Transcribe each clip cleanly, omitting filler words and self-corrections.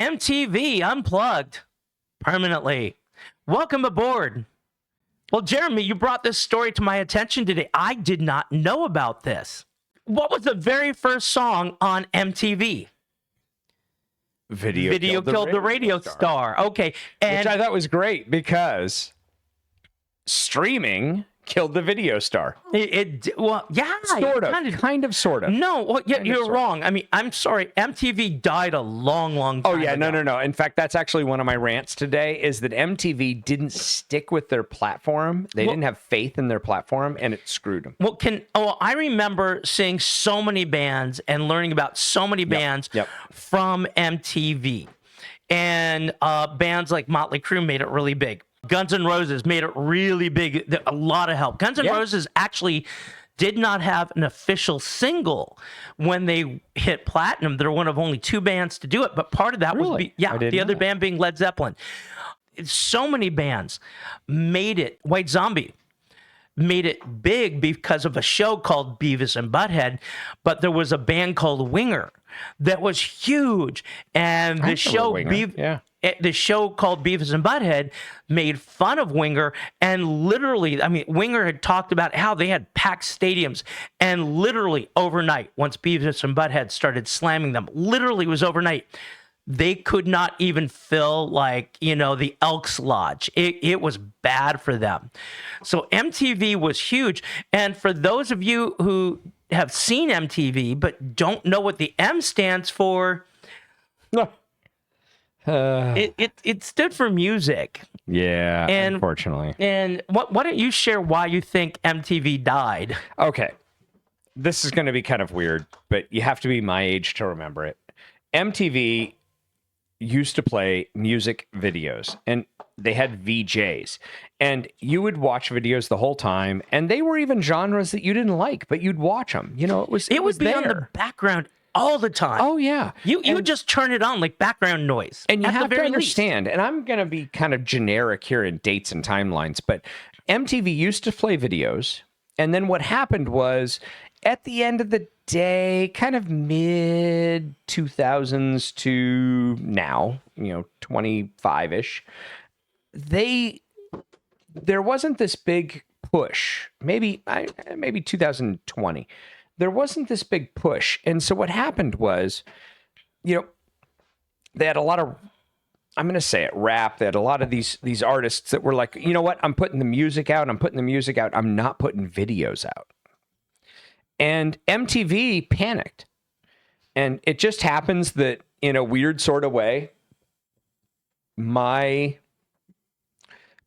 MTV Unplugged permanently. Welcome aboard. Well, Jeremy, you brought this story to my attention today. I did not know about this. What was the very first song on MTV? Video killed the radio star. Okay. And which I thought was great because streaming killed the video star. Well, yeah. Kind of, sort of. No, well, yeah, you're wrong. I mean, I'm sorry. MTV died a long time ago. No. In fact, that's actually one of my rants today is that MTV didn't stick with their platform. They didn't have faith in their platform, and it screwed them. Well, I remember seeing so many bands and learning about so many bands from MTV. And bands like Motley Crue made it really big. Guns N' Roses made it really big. A lot of help. Guns N' Roses actually did not have an official single when they hit platinum. They're one of only 2 bands to do it, but part of that was the other band being Led Zeppelin. So many bands made it. White Zombie made it big because of a show called Beavis and Butthead, but there was a band called Winger that was huge, and the show the show called Beavis and Butthead made fun of Winger, and literally, I mean, Winger had talked about how they had packed stadiums, and literally overnight, once Beavis and Butthead started slamming them, literally was overnight, they could not even fill, the Elks Lodge. It was bad for them. So MTV was huge, and for those of you who have seen MTV but don't know what the M stands for, it stood for music. Yeah, unfortunately. And why don't you share why you think MTV died? Okay. This is going to be kind of weird, but you have to be my age to remember it. MTV used to play music videos, and they had VJs. And you would watch videos the whole time, and they were even genres that you didn't like, but you'd watch them. You know, it would be on the background all the time. Oh, yeah. You would just turn it on like background noise. And you have to understand, and I'm going to be kind of generic here in dates and timelines, but MTV used to play videos, and then what happened was, at the end of the day, kind of mid 2000s to now, 25-ish, there wasn't this big push. Maybe 2020. There wasn't this big push. And so what happened was, they had a lot of, I'm going to say it, rap. They had a lot of these artists that were like, you know what? I'm putting the music out. I'm not putting videos out. And MTV panicked. And it just happens that in a weird sort of way, my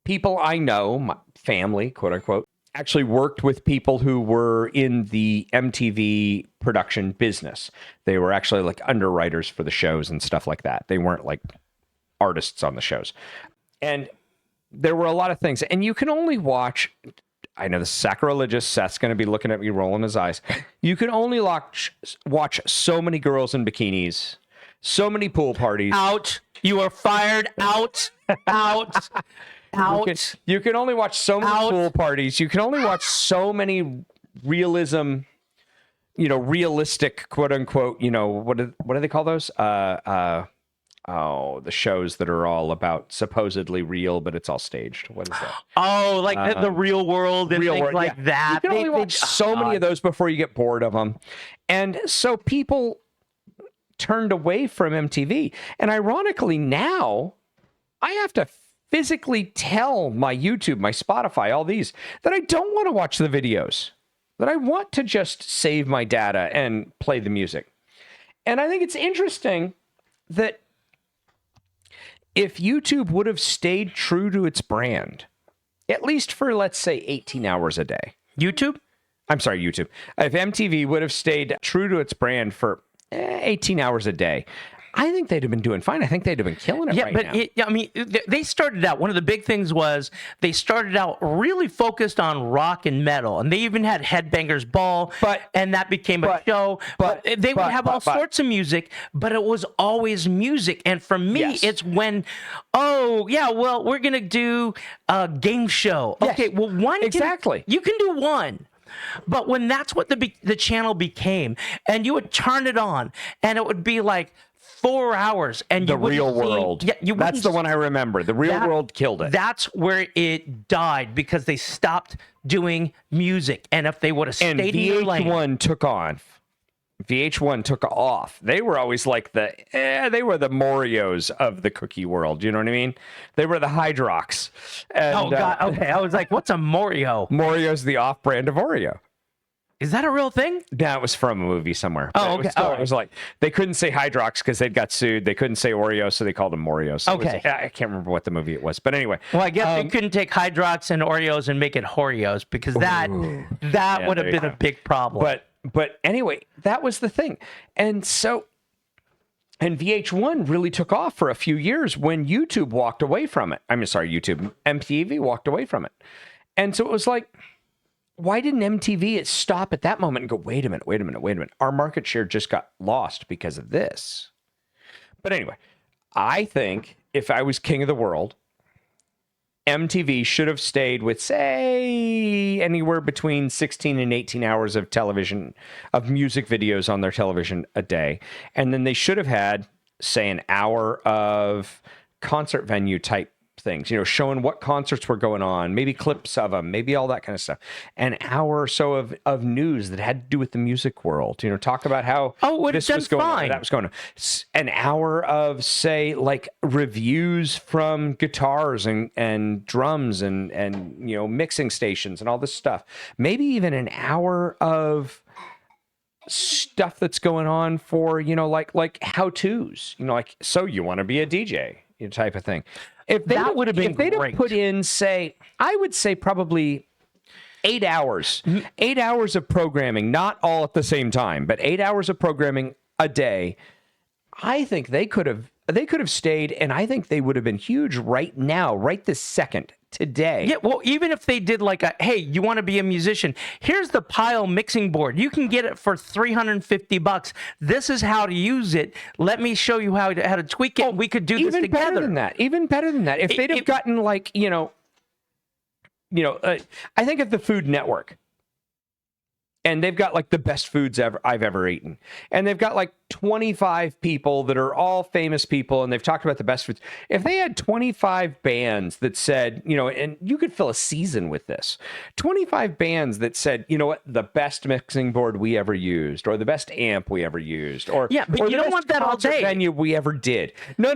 people I know, my family, quote unquote, actually worked with people who were in the MTV production business. They were actually like underwriters for the shows and stuff like that. They weren't like artists on the shows. And there were a lot of things. And you can only watch, I know this is sacrilegious, Seth's going to be looking at me rolling his eyes. You can only watch so many girls in bikinis, so many pool parties. Out. You are fired. Out. Out. Out. You can only watch so many pool parties. You can only watch so many realistic, quote unquote, what do they call those? The shows that are all about supposedly real, but it's all staged. What is that? Oh, like the real world and things like that. You can only watch so many of those before you get bored of them. And so people turned away from MTV. And ironically now, I have to physically tell my YouTube, my Spotify, all these, that I don't want to watch the videos, that I want to just save my data and play the music. And I think it's interesting that if YouTube would have stayed true to its brand, at least for, let's say, 18 hours a day. YouTube? I'm sorry, YouTube. If MTV would have stayed true to its brand for 18 hours a day, I think they'd have been doing fine. I think they'd have been killing it now. They started out, one of the big things was they started out really focused on rock and metal. And they even had Headbangers Ball, and that became a show. But they would have all sorts of music, but it was always music. And for me, it's when, we're going to do a game show. Yes. Okay, well, you can do one. But when that's what the channel became, and you would turn it on, and it would be like 4 hours, and The you wouldn't Real see- World. Yeah, you That's wouldn't the one I remember. The Real that- World killed it. That's where it died because they stopped doing music. And if they would have And stayed in their lane, VH1 took on. VH1 took off. They were always like they were the Morios of the cookie world. You know what I mean? They were the Hydrox. And, oh god, okay. I was like, what's a Morio? Morio's the off-brand of Oreo. Is that a real thing? That was from a movie somewhere. Oh, okay. It was like they couldn't say Hydrox because they'd got sued. They couldn't say Oreo, so they called them Morios. So Okay. I can't remember what the movie it was, but anyway. Well, I guess they couldn't take Hydrox and Oreos and make it Horios because that would have been a big problem. But anyway, that was the thing. And so, and VH1 really took off for a few years when YouTube walked away from it. YouTube, MTV walked away from it. And so it was like, why didn't MTV stop at that moment and go, wait a minute. Our market share just got lost because of this. But anyway, I think if I was king of the world, MTV should have stayed with, say, anywhere between 16 and 18 hours of television, of music videos on their television a day. And then they should have had, say, an hour of concert venue type things, showing what concerts were going on, maybe clips of them, maybe all that kind of stuff. An hour or so of news that had to do with the music world, talk about how this was going on, that was going on. An hour of, say, like reviews from guitars and drums and mixing stations and all this stuff. Maybe even an hour of stuff that's going on for, like how-tos, like, so you want to be a DJ, type of thing. If they That would have been if they'd great. have put in, say, I would say probably 8 hours, 8 hours of programming, not all at the same time, but 8 hours of programming a day, I think they could have stayed, and I think they would have been huge right now, right this second, today. Yeah, well, even if they did like hey, you want to be a musician? Here's the Pile mixing board. You can get it for $350. This is how to use it. Let me show you how to tweak it. We could do this together. Even better than that. If they'd have gotten like, I think of the Food Network. And they've got like the best foods I've ever eaten. And they've got like 25 people that are all famous people, and they've talked about the best foods. If they had 25 bands that said, and you could fill a season with this, 25 bands that said, the best mixing board we ever used, or the best amp we ever used, or yeah, but or you the don't best want that all concert day. venue we ever did. No.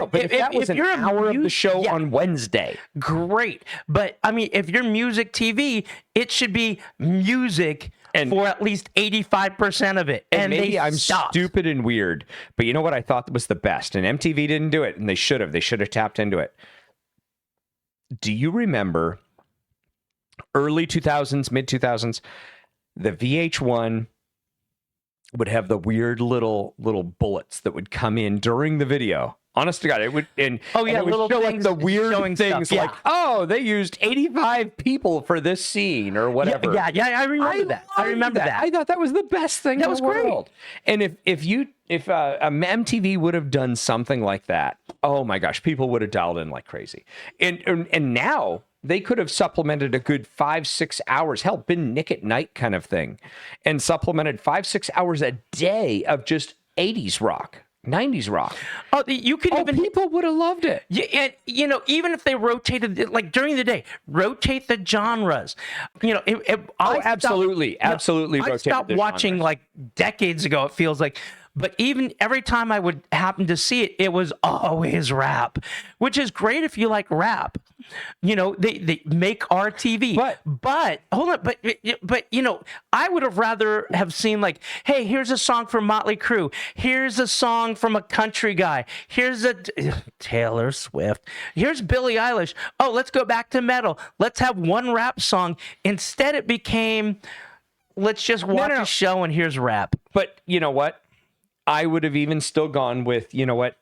But if that was an you're a hour of the show yeah. on Wednesday, Great. But I mean, if you're music TV, it should be music for at least 85% of it. And maybe I'm stupid and weird, but you know what I thought was the best? And MTV didn't do it, and they should have. They should have tapped into it. Do you remember early 2000s, mid 2000s, the VH1 would have the weird little bullets that would come in during the video? Honest to God, it would. And it would little show things, like the weird things, stuff, like, they used 85 people for this scene or whatever. Yeah, I remember that. I remember that. I thought that was the best thing That in was the great. world. And if MTV would have done something like that, oh my gosh, people would have dialed in like crazy. And now they could have supplemented a good 5-6 hours, hell, been Nick at Night kind of thing, and supplemented 5-6 hours a day of just 80s rock. 90s rock. Oh, you could even people would have loved it. Yeah, and even if they rotated it, like during the day, rotate the genres. Absolutely. I stopped the watching genres. like decades ago. It feels like, but even every time I would happen to see it, it was always rap, which is great if you like rap. They make RTV, but hold on, but I would have rather have seen like, hey, here's a song from Motley Crue, here's a song from a country guy, here's a Taylor Swift, here's Billie Eilish. Oh, let's go back to metal. Let's have one rap song. Instead, it became, let's just watch a show and here's rap. But you know what? I would have even still gone with,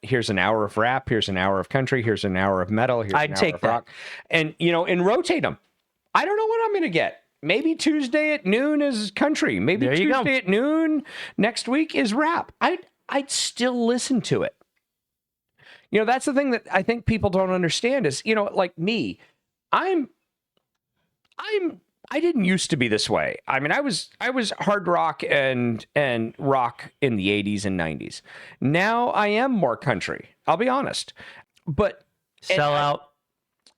here's an hour of rap, here's an hour of country, here's an hour of metal, here's an hour of rock. And, and rotate them. I don't know what I'm going to get. Maybe Tuesday at noon is country. Maybe Tuesday at noon next week is rap. I'd still listen to it. That's the thing that I think people don't understand is, like me, I I didn't used to be this way. I mean, I was hard rock and rock in the 80s and 90s. Now I am more country. I'll be honest. But Sell out.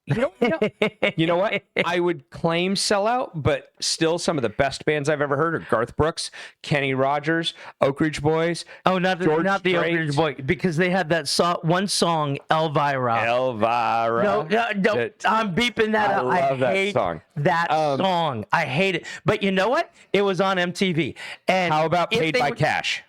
You know what? I would claim sellout, but still some of the best bands I've ever heard are Garth Brooks, Kenny Rogers, Oak Ridge Boys. Oh, not the Oak Ridge Boys, because they had that one song, Elvira. No, I'm beeping that out. I love that song. That song. I hate it. But you know what? It was on MTV. And how about Paid by Cash?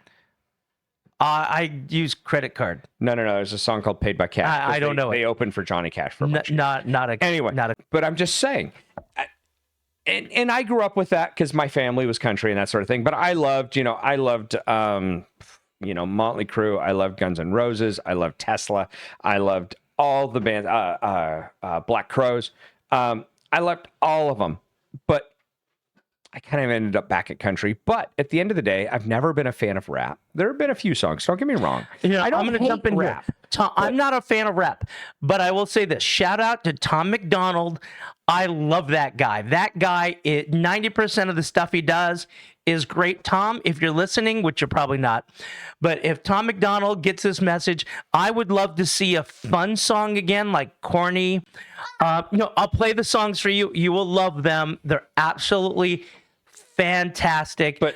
I use credit card. No. There's a song called Paid by Cash. I don't know. They opened for Johnny Cash for a bunch. Anyway, but I'm just saying. And I grew up with that because my family was country and that sort of thing. But I loved Motley Crue. I loved Guns N' Roses. I loved Tesla. I loved all the bands, Black Crowes. I loved all of them. But I kind of ended up back at country. But at the end of the day, I've never been a fan of rap. There have been a few songs. Don't get me wrong. I'm going to jump in rap. I'm not a fan of rap, but I will say this. Shout out to Tom McDonald. I love that guy. That guy, 90% of the stuff he does is great. Tom, if you're listening, which you're probably not, but if Tom McDonald gets this message, I would love to see a fun song again, like Corny. I'll play the songs for you. You will love them. They're absolutely fantastic, but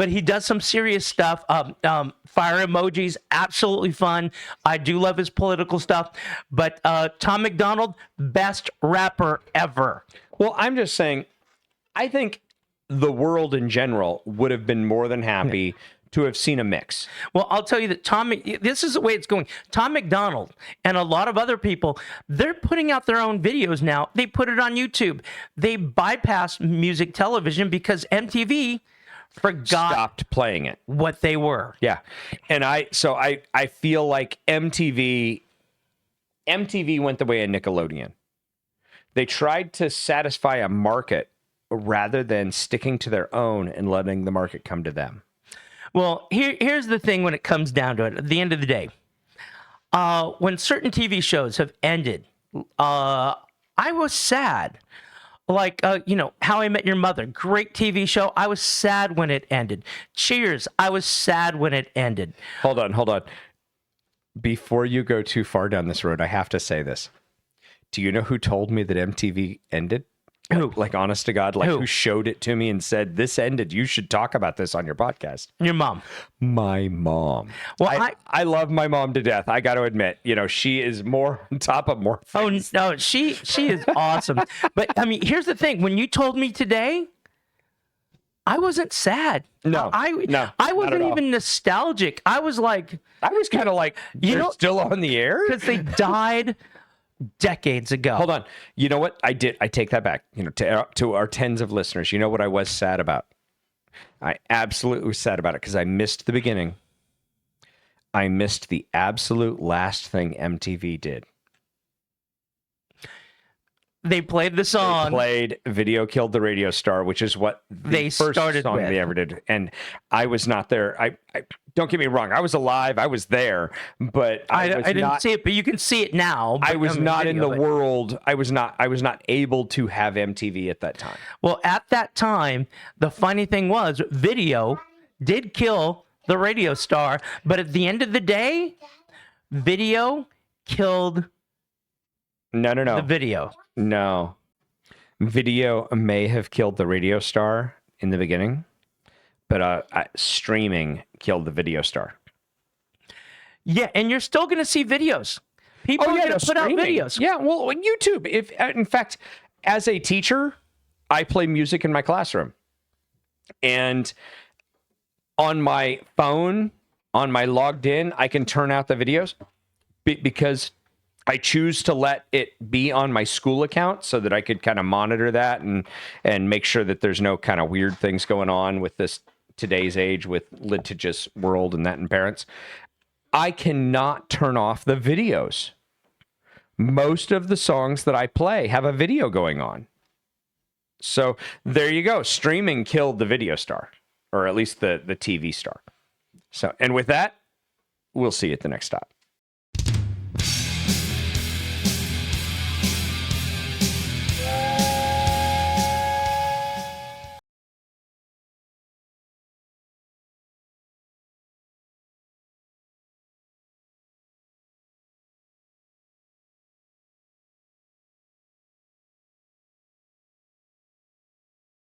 he does some serious stuff. Fire emojis, absolutely fun. I do love his political stuff, but Tom McDonald, best rapper ever. Well, I'm just saying, I think the world in general would have been more than happy to have seen a mix. Well, I'll tell you that this is the way it's going. Tom McDonald and a lot of other people, they're putting out their own videos now. They put it on YouTube. They bypassed music television because MTV stopped playing it. What they were. Yeah. And I feel like MTV went the way of Nickelodeon. They tried to satisfy a market rather than sticking to their own and letting the market come to them. Well, here's the thing when it comes down to it. At the end of the day, when certain TV shows have ended, I was sad. Like, How I Met Your Mother, great TV show. I was sad when it ended. Cheers, I was sad when it ended. Hold on. Before you go too far down this road, I have to say this. Do you know who told me that MTV ended? Who? Like, honest to God, who showed it to me and said, this ended. You should talk about this on your podcast. Your mom. My mom. Well, I love my mom to death. I got to admit, she is more on top of more things. Oh, no, she is awesome. But, I mean, here's the thing. When you told me today, I wasn't sad. No, I wasn't even nostalgic. I was kind of like, you're still on the air? Because they died decades ago. Hold on. You know what? I take that back. To our tens of listeners, you know what I was sad about? I absolutely was sad about it because I missed the beginning. I missed the absolute last thing MTV did. They played the song. They played "Video Killed the Radio Star," which is what the first song they ever did. And I was not there. I don't get me wrong. I was alive. I was there, but I didn't see it. But you can see it now. I was not in the world. I was not able to have MTV at that time. Well, at that time, the funny thing was, video did kill the radio star. But at the end of the day, video killed. No. The video. No. Video may have killed the radio star in the beginning, but streaming killed the video star. Yeah, and you're still going to see videos. People are going to put out videos. Yeah, well, YouTube. In fact, as a teacher, I play music in my classroom. And on my phone, on my logged in, I can turn out the videos because I choose to let it be on my school account so that I could kind of monitor that and make sure that there's no kind of weird things going on with this today's age with litigious world and that and parents. I cannot turn off the videos. Most of the songs that I play have a video going on. So there you go. Streaming killed the video star, or at least the TV star. So, and with that, we'll see you at the next stop.